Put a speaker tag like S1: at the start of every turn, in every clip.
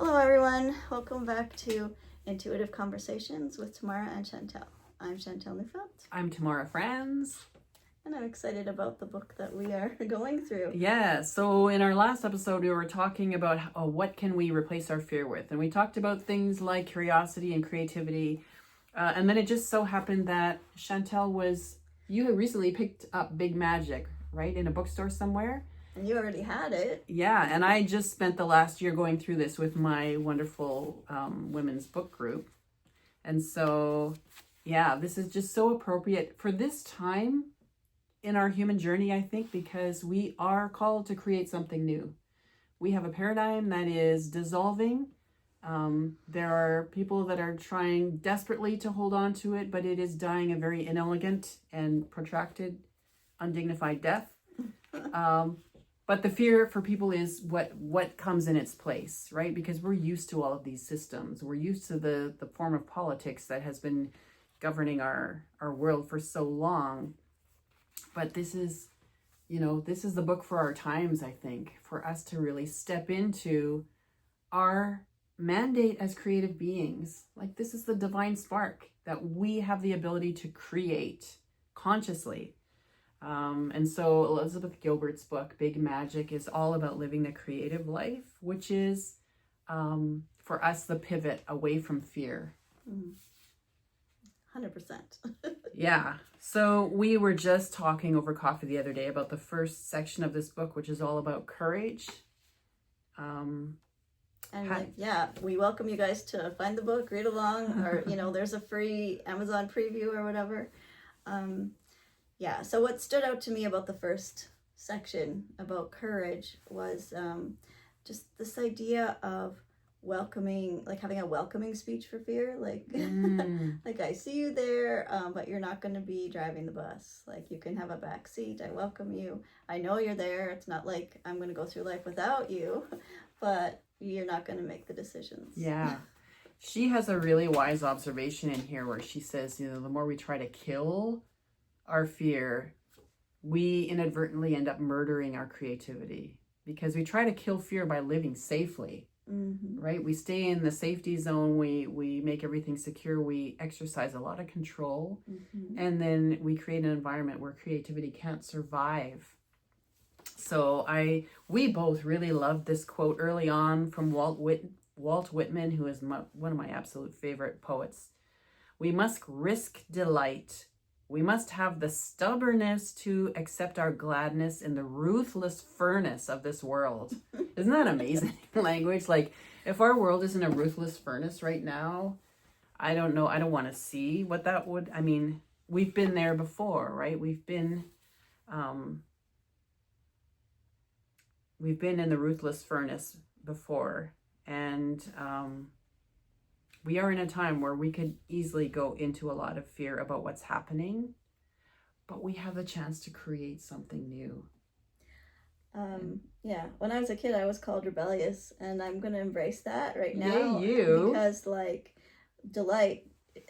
S1: Hello everyone, welcome back to Intuitive Conversations with Tamara and Chantel. I'm Chantel Neufeld.
S2: I'm Tamara Franz.
S1: And I'm excited about the book that we are going through.
S2: Yeah, so in our last episode we were talking about what can we replace our fear with, and we talked about things like curiosity and creativity, and then it just so happened that you had recently picked up Big Magic, right, in a bookstore somewhere.
S1: And you already had it.
S2: Yeah, and I just spent the last year going through this with my wonderful women's book group. And so, yeah, this is just so appropriate for this time in our human journey, I think, because we are called to create something new. We have a paradigm that is dissolving. There are people that are trying desperately to hold on to it, but it is dying a very inelegant and protracted, undignified death. But the fear for people is what comes in its place, right? Because we're used to all of these systems. We're used to the form of politics that has been governing our world for so long. But this is the book for our times, I think, for us to really step into our mandate as creative beings. Like, this is the divine spark that we have the ability to create consciously. And so Elizabeth Gilbert's book, Big Magic, is all about living the creative life, which is, for us, the pivot away from fear.
S1: 100%.
S2: Yeah. So we were just talking over coffee the other day about the first section of this book, which is all about courage.
S1: We welcome you guys to find the book, read along, or, there's a free Amazon preview or whatever. So what stood out to me about the first section about courage was just this idea of welcoming, like having a welcoming speech for fear. Like, like, I see you there, but you're not going to be driving the bus. Like, you can have a back seat. I welcome you. I know you're there. It's not like I'm going to go through life without you, but you're not going to make the decisions.
S2: Yeah. She has a really wise observation in here where she says, the more we try to kill our fear, we inadvertently end up murdering our creativity, because we try to kill fear by living safely. Right? We stay in the safety zone. We make everything secure. We exercise a lot of control. And then we create an environment where creativity can't survive. So we both really loved this quote early on from Walt Whitman, who is one of my absolute favorite poets. We must risk delight. We must have the stubbornness to accept our gladness in the ruthless furnace of this world. Isn't that amazing language? Like, if our world isn't a ruthless furnace right now, I don't know. I don't want to see what that would. I mean, we've been there before, right? We've been in the ruthless furnace before, and we are in a time where we could easily go into a lot of fear about what's happening, but we have the chance to create something new.
S1: When I was a kid, I was called rebellious, and I'm going to embrace that right now.
S2: Yeah, you.
S1: Because, like, delight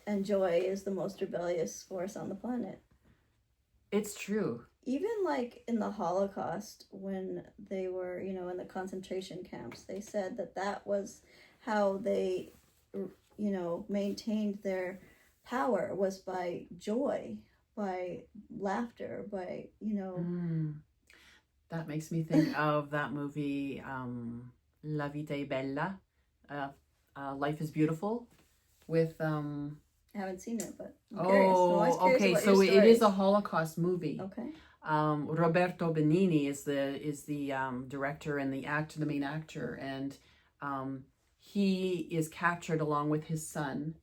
S1: and joy is the most rebellious force on the planet.
S2: It's true.
S1: Even, like, in the Holocaust, when they were, in the concentration camps, they said that was how they, maintained their power, was by joy, by laughter, by,
S2: That makes me think of that movie, La Vita è Bella, Life is Beautiful, with...
S1: I haven't seen it, but I'm curious.
S2: Okay, so it is a Holocaust movie.
S1: Okay.
S2: Roberto Benigni is the director and the main actor, and he is captured along with his son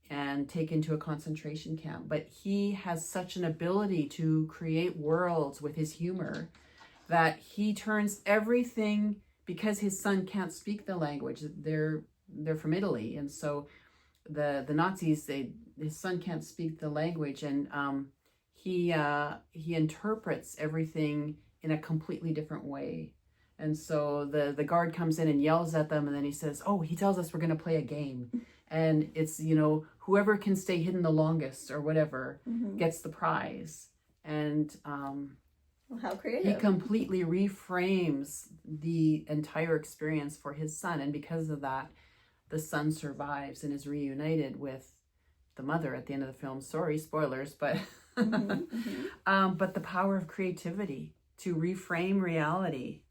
S2: and taken to a concentration camp. But he has such an ability to create worlds with his humor that he turns everything, because his son can't speak the language. They're from Italy, and so the Nazis, his son can't speak the language, and he interprets everything in a completely different way. And so the guard comes in and yells at them, and then he says, he tells us we're going to play a game. And it's, whoever can stay hidden the longest or whatever gets the prize. And
S1: Well, how
S2: He
S1: creative.
S2: completely reframes the entire experience for his son, and because of that, the son survives and is reunited with the mother at the end of the film. Sorry, spoilers, but but the power of creativity to reframe reality.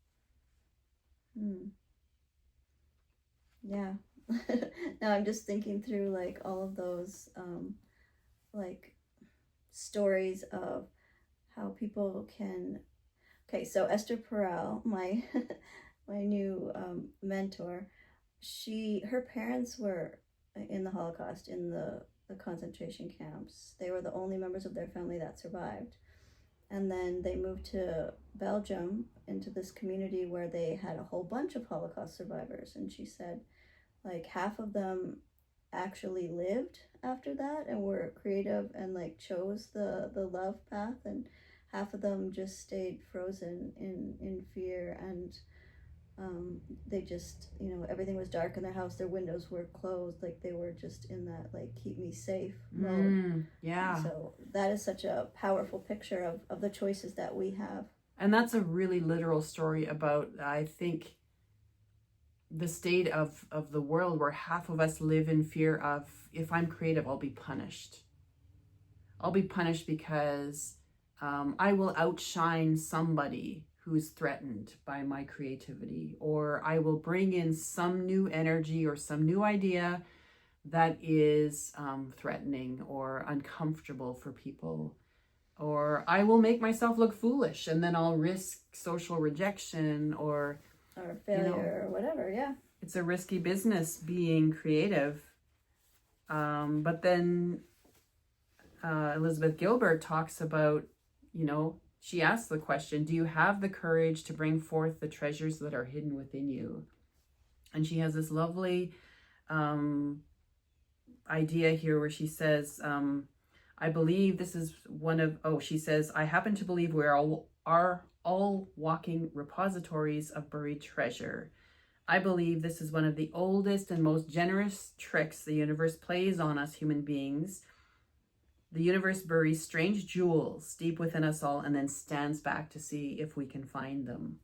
S1: Yeah. Now I'm just thinking through like all of those like stories of how people can. Okay, so Esther Perel, my my new mentor, her parents were in the Holocaust, in the concentration camps. They were the only members of their family that survived. And then they moved to Belgium into this community where they had a whole bunch of Holocaust survivors. And she said, like, half of them actually lived after that and were creative and like chose the love path, and half of them just stayed frozen in fear, and they just, everything was dark in their house, their windows were closed, like they were just in that like keep me safe mode.
S2: Yeah.
S1: So that is such a powerful picture of the choices that we have.
S2: And that's a really literal story about, I think, the state of the world where half of us live in fear of, if I'm creative, I'll be punished. I'll be punished because I will outshine somebody who's threatened by my creativity, or I will bring in some new energy or some new idea that is threatening or uncomfortable for people, or I will make myself look foolish and then I'll risk social rejection or
S1: failure or whatever. Yeah,
S2: it's a risky business being creative. But then Elizabeth Gilbert talks about, she asks the question, do you have the courage to bring forth the treasures that are hidden within you? And she has this lovely idea here where she says, I believe this is she says, I happen to believe we are all walking repositories of buried treasure. I believe this is one of the oldest and most generous tricks the universe plays on us human beings. The universe buries strange jewels deep within us all and then stands back to see if we can find them.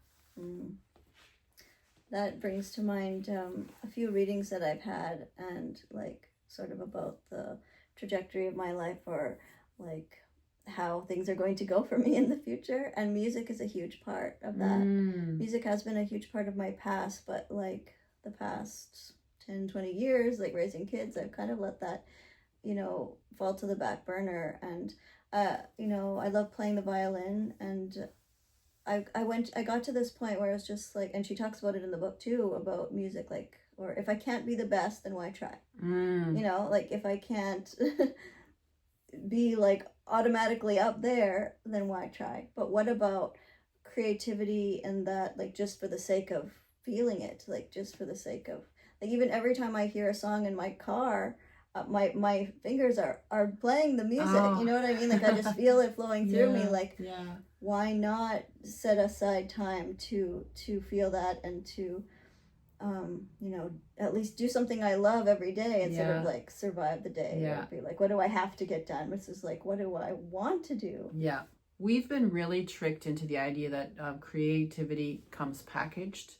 S1: That brings to mind a few readings that I've had, and like sort of about the trajectory of my life, or like how things are going to go for me in the future. And music is a huge part of that. Music has been a huge part of my past, but like the past 10, 20 years, like raising kids, I've kind of let that fall to the back burner. And I love playing the violin, and I got to this point where it's just like, and she talks about it in the book too, about music, like, or if I can't be the best, then why try? Like if I can't be like automatically up there, then why try? But what about creativity and that, like, just for the sake of feeling it, like just for the sake of, like, even every time I hear a song in my car, my fingers are playing the music. You know what I mean? Like I just feel it flowing through me. Like, why not set aside time to feel that, and to at least do something I love every day, instead of like survive the day. Or be like, what do I have to get done? Versus like, what do I want to do?
S2: Yeah. We've been really tricked into the idea that creativity comes packaged,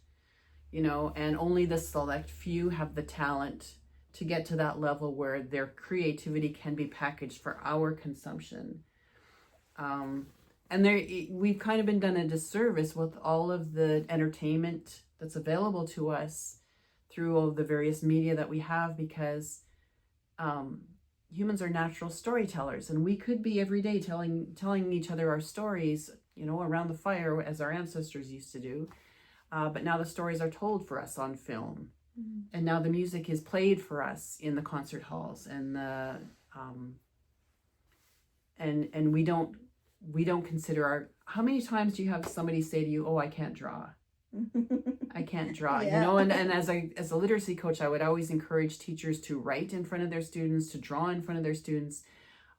S2: and only the select few have the talent to get to that level where their creativity can be packaged for our consumption. And we've kind of been done a disservice with all of the entertainment that's available to us through all the various media that we have, because humans are natural storytellers, and we could be every day telling each other our stories, around the fire, as our ancestors used to do. But now the stories are told for us on film. And now the music is played for us in the concert halls, and and we don't consider how many times do you have somebody say to you, oh, I can't draw. I can't draw, and as a literacy coach, I would always encourage teachers to write in front of their students, to draw in front of their students.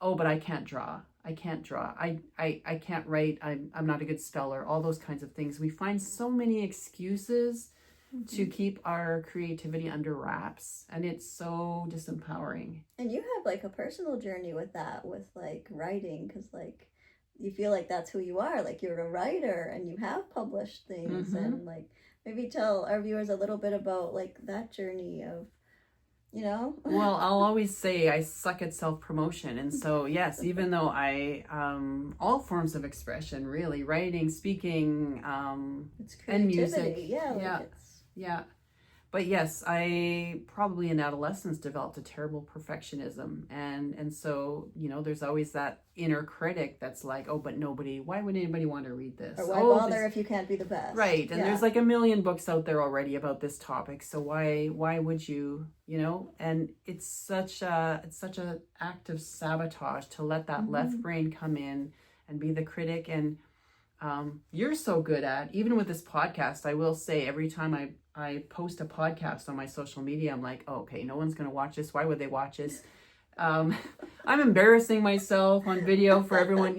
S2: Oh, but I can't draw. I can't write. I'm not a good speller, all those kinds of things. We find so many excuses to keep our creativity under wraps, and it's so disempowering.
S1: And you have like a personal journey with that, with like writing, because like you feel like that's who you are, like you're a writer and you have published things.
S2: Mm-hmm.
S1: And like maybe tell our viewers a little bit about like that journey of, you know.
S2: Well, I'll always say I suck at self-promotion. And so, yes, even though all forms of expression, really, writing, speaking,
S1: It's
S2: and
S1: creativity.
S2: music.
S1: Yeah, like
S2: Yeah.
S1: it's
S2: Yeah. But yes, I probably in adolescence developed a terrible perfectionism. And so, there's always that inner critic that's like, oh, but why would anybody want to read this?
S1: or why
S2: Oh,
S1: bother if you can't be the best.
S2: right. And there's like a million books out there already about this topic. So why would you, and it's such a act of sabotage to let that left brain come in and be the critic. And you're so good at, even with this podcast, I will say every time I post a podcast on my social media, I'm like, oh, okay, no one's going to watch this. Why would they watch this? I'm embarrassing myself on video for everyone,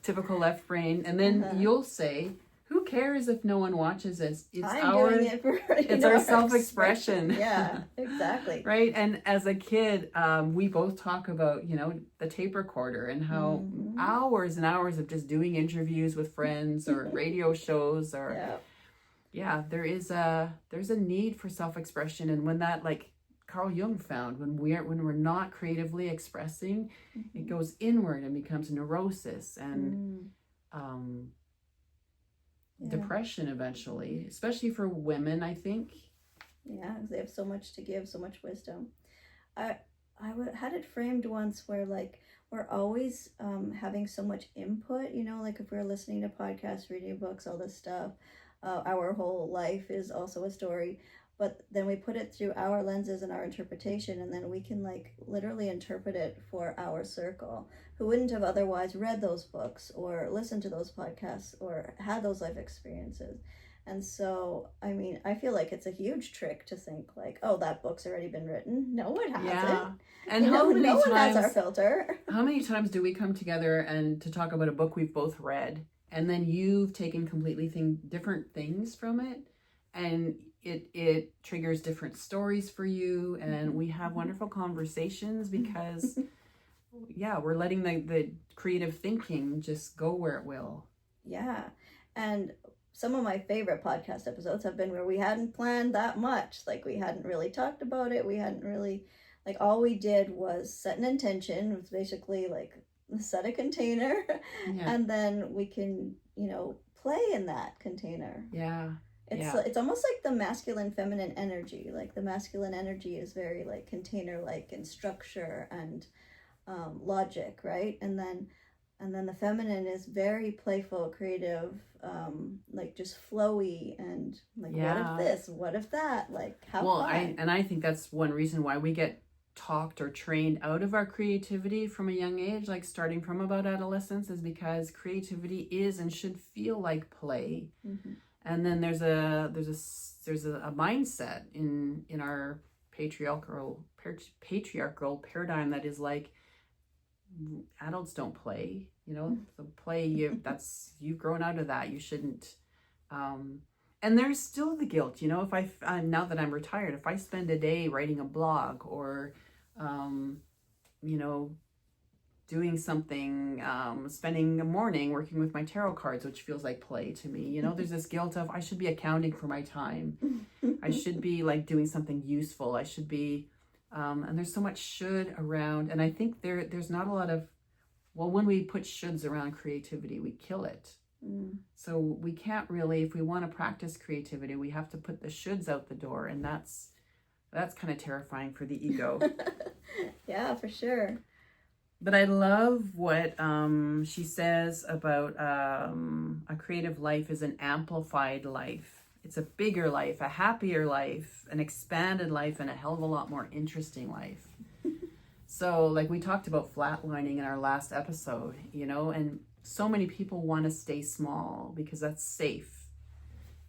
S2: typical left brain. And then you'll say, who cares if no one watches this? It's our self-expression.
S1: Yeah, exactly.
S2: Right. And as a kid, we both talk about, the tape recorder and how hours and hours of just doing interviews with friends or radio shows or there's a need for self-expression. And when that, like Carl Jung found, when we're not creatively expressing, it goes inward and becomes neurosis and depression eventually, especially for women, I think.
S1: Yeah, because they have so much to give, so much wisdom. I had it framed once where like we're always having so much input, like if we're listening to podcasts, reading books, all this stuff, our whole life is also a story, but then we put it through our lenses and our interpretation, and then we can like literally interpret it for our circle who wouldn't have otherwise read those books or listened to those podcasts or had those life experiences. And so, I mean, I feel like it's a huge trick to think like, oh, that book's already been written. No, it hasn't.
S2: Yeah. And
S1: no one has our filter.
S2: How many times do we come together and to talk about a book we've both read, and then you've taken completely different things from it, and it triggers different stories for you, and we have wonderful conversations because, we're letting the creative thinking just go where it will.
S1: Yeah, and some of my favorite podcast episodes have been where we hadn't planned that much. Like we hadn't really talked about it. We hadn't really, like all we did was set an intention. It was basically like set a container and then we can, play in that container.
S2: Yeah.
S1: It's almost like the masculine feminine energy. Like the masculine energy is very like container like in structure and logic, right? And then the feminine is very playful, creative, like just flowy and like what if this, what if that, like how fun.
S2: I think that's one reason why we get talked or trained out of our creativity from a young age, like starting from about adolescence, is because creativity is and should feel like play. And then there's a mindset in our patriarchal paradigm that is like, adults don't play, the play you've grown out of that, you shouldn't. And there's still the guilt, if now that I'm retired, if I spend a day writing a blog or doing something, spending a morning working with my tarot cards, which feels like play to me, there's this guilt of I should be accounting for my time. I should be like doing something useful. I should be and there's so much should around, and I think there's not a lot of, when we put shoulds around creativity, we kill it. So we can't really, if we want to practice creativity, we have to put the shoulds out the door, and that's kind of terrifying for the ego.
S1: Yeah, for sure.
S2: But I love what she says about a creative life is an amplified life. It's a bigger life, a happier life, an expanded life, and a hell of a lot more interesting life. So like we talked about flatlining in our last episode, and so many people want to stay small because that's safe.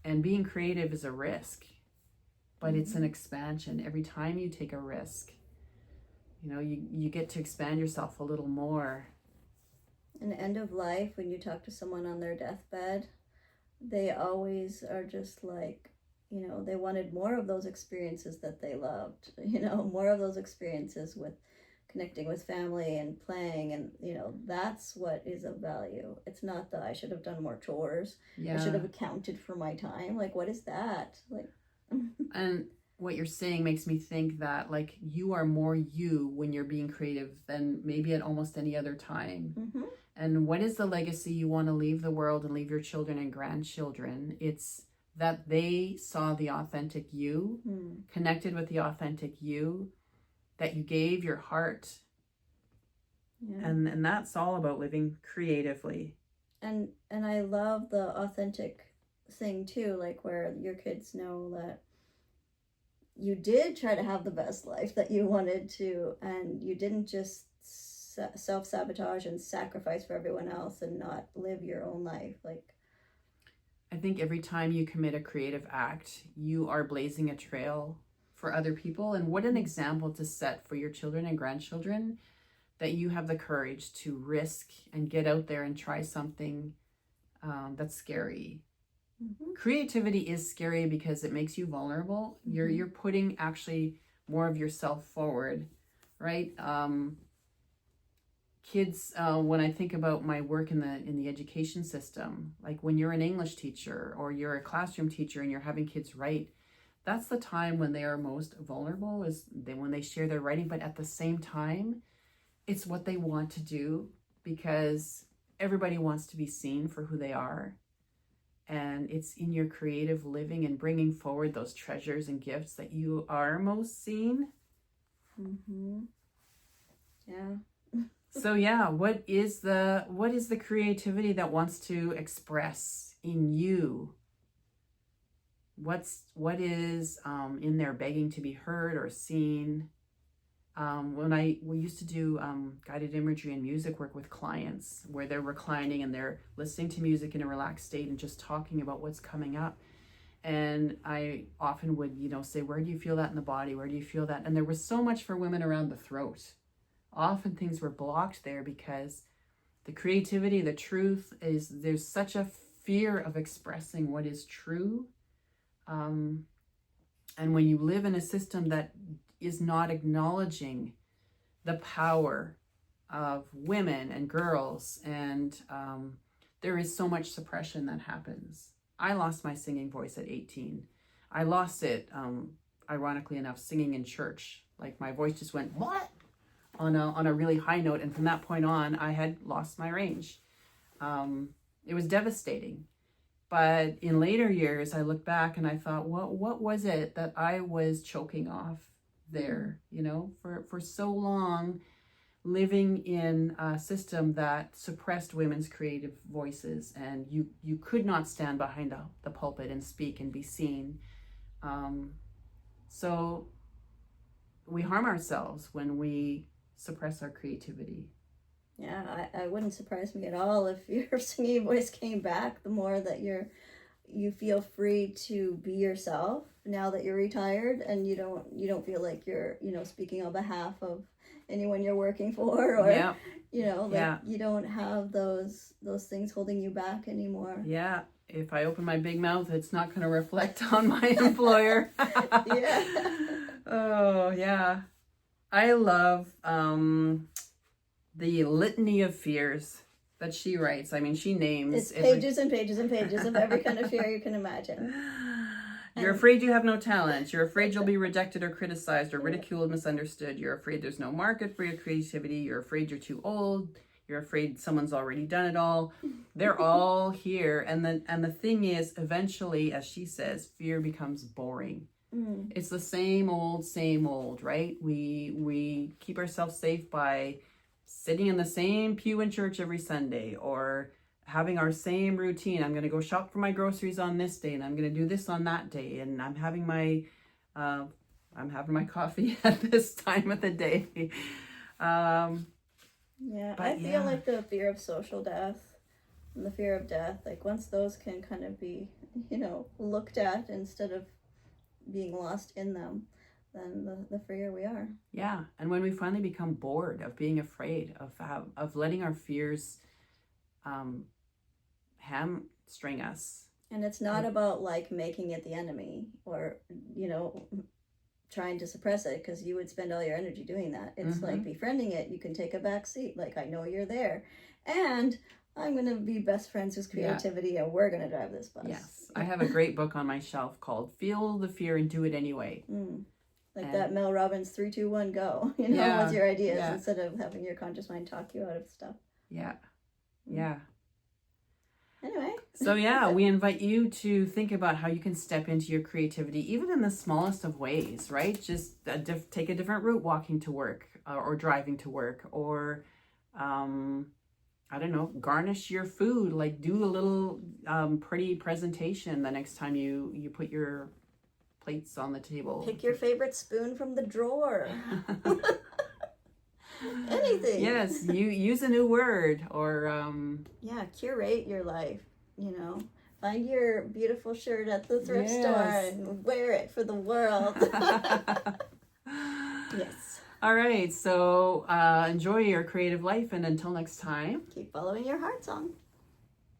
S2: And being creative is a risk, but it's an expansion. Every time you take a risk, you get to expand yourself a little more.
S1: An end of life, when you talk to someone on their deathbed, they always are just like, they wanted more of those experiences that they loved, more of those experiences with connecting with family and playing, and that's what is of value. It's not that I should have done more chores. I should have accounted for my time. Like, what is that? Like,
S2: and what you're saying makes me think that like you are more you when you're being creative than maybe at almost any other time.
S1: mm-hmm.
S2: And what is the legacy you want to leave the world and leave your children and grandchildren? It's that they saw the authentic you, connected with the authentic you, that you gave your heart.
S1: Yeah.
S2: And that's all about living creatively.
S1: And I love the authentic thing too, like where your kids know that you did try to have the best life that you wanted to, and you didn't just self-sabotage and sacrifice for everyone else and not live your own life. Like,
S2: I think every time you commit a creative act, you are blazing a trail for other people. And what an example to set for your children and grandchildren, that you have the courage to risk and get out there and try something that's scary.
S1: mm-hmm.
S2: Creativity is scary because it makes you vulnerable.
S1: Mm-hmm.
S2: You're putting actually more of yourself forward, right? Kids, when I think about my work in the education system, like when you're an English teacher or you're a classroom teacher and you're having kids write, that's the time when they are most vulnerable, is when they share their writing. But at the same time, it's what they want to do, because everybody wants to be seen for who they are. And it's in your creative living and bringing forward those treasures and gifts that you are most seen.
S1: Mm-hmm. Yeah.
S2: So yeah, what is the creativity that wants to express in you? What is in there begging to be heard or seen? We used to do guided imagery and music work with clients, where they're reclining and they're listening to music in a relaxed state and just talking about what's coming up. And I often would, say, where do you feel that in the body? Where do you feel that? And there was so much for women around the throat. Often things were blocked there because the creativity, the truth is, there's such a fear of expressing what is true. And when you live in a system that is not acknowledging the power of women and girls, and there is so much suppression that happens. I lost my singing voice at 18. I lost it, ironically enough, singing in church. Like my voice just went, what? On a really high note, and from that point on, I had lost my range. It was devastating. But in later years, I look back and I thought, what was it that I was choking off there? For so long, living in a system that suppressed women's creative voices, and you could not stand behind the pulpit and speak and be seen. So we harm ourselves when we suppress our creativity.
S1: Yeah, I wouldn't surprise me at all if your singing voice came back. The more that you feel free to be yourself now that you're retired, and you don't feel like you're speaking on behalf of anyone you're working for, or you don't have those things holding you back anymore.
S2: Yeah, if I open my big mouth, it's not going to reflect on my employer.
S1: Yeah.
S2: Oh yeah. I love the litany of fears that she writes. I mean, she names...
S1: It's pages and pages and pages of every kind of fear you can imagine.
S2: You're afraid you have no talent. You're afraid you'll be rejected or criticized or ridiculed, misunderstood. You're afraid there's no market for your creativity. You're afraid you're too old. You're afraid someone's already done it all. They're all here. And the thing is, eventually, as she says, fear becomes boring. It's the same old, right? We keep ourselves safe by sitting in the same pew in church every Sunday, or having our same routine. I'm going to go shop for my groceries on this day, and I'm going to do this on that day, and I'm having my coffee at this time of the day.
S1: I feel like the fear of social death and the fear of death, like once those can kind of be, looked at instead of being lost in them, then the freer we are.
S2: Yeah, and when we finally become bored of being afraid of letting our fears hamstring us.
S1: And it's not about like making it the enemy, or trying to suppress it because you would spend all your energy doing that. It's like befriending it. You can take a back seat. Like, I know you're there. And I'm going to be best friends with creativity and we're going to drive this bus.
S2: Yes. I have a great book on my shelf called Feel the Fear and Do It Anyway.
S1: Like that Mel Robbins 3, 2, 1, go. You know, what's your ideas instead of having your conscious mind talk you out of stuff.
S2: Yeah. Yeah.
S1: Anyway.
S2: So yeah, we invite you to think about how you can step into your creativity, even in the smallest of ways, right? Just take a different route walking to work or driving to work, or I don't know, garnish your food, like do a little pretty presentation the next time you put your plates on the table.
S1: Pick your favorite spoon from the drawer. Anything.
S2: Yes, you use a new word, or
S1: curate your life, you know. Find your beautiful shirt at the thrift store and wear it for the world. Yes.
S2: All right, so enjoy your creative life, and until next time,
S1: keep following your heart song.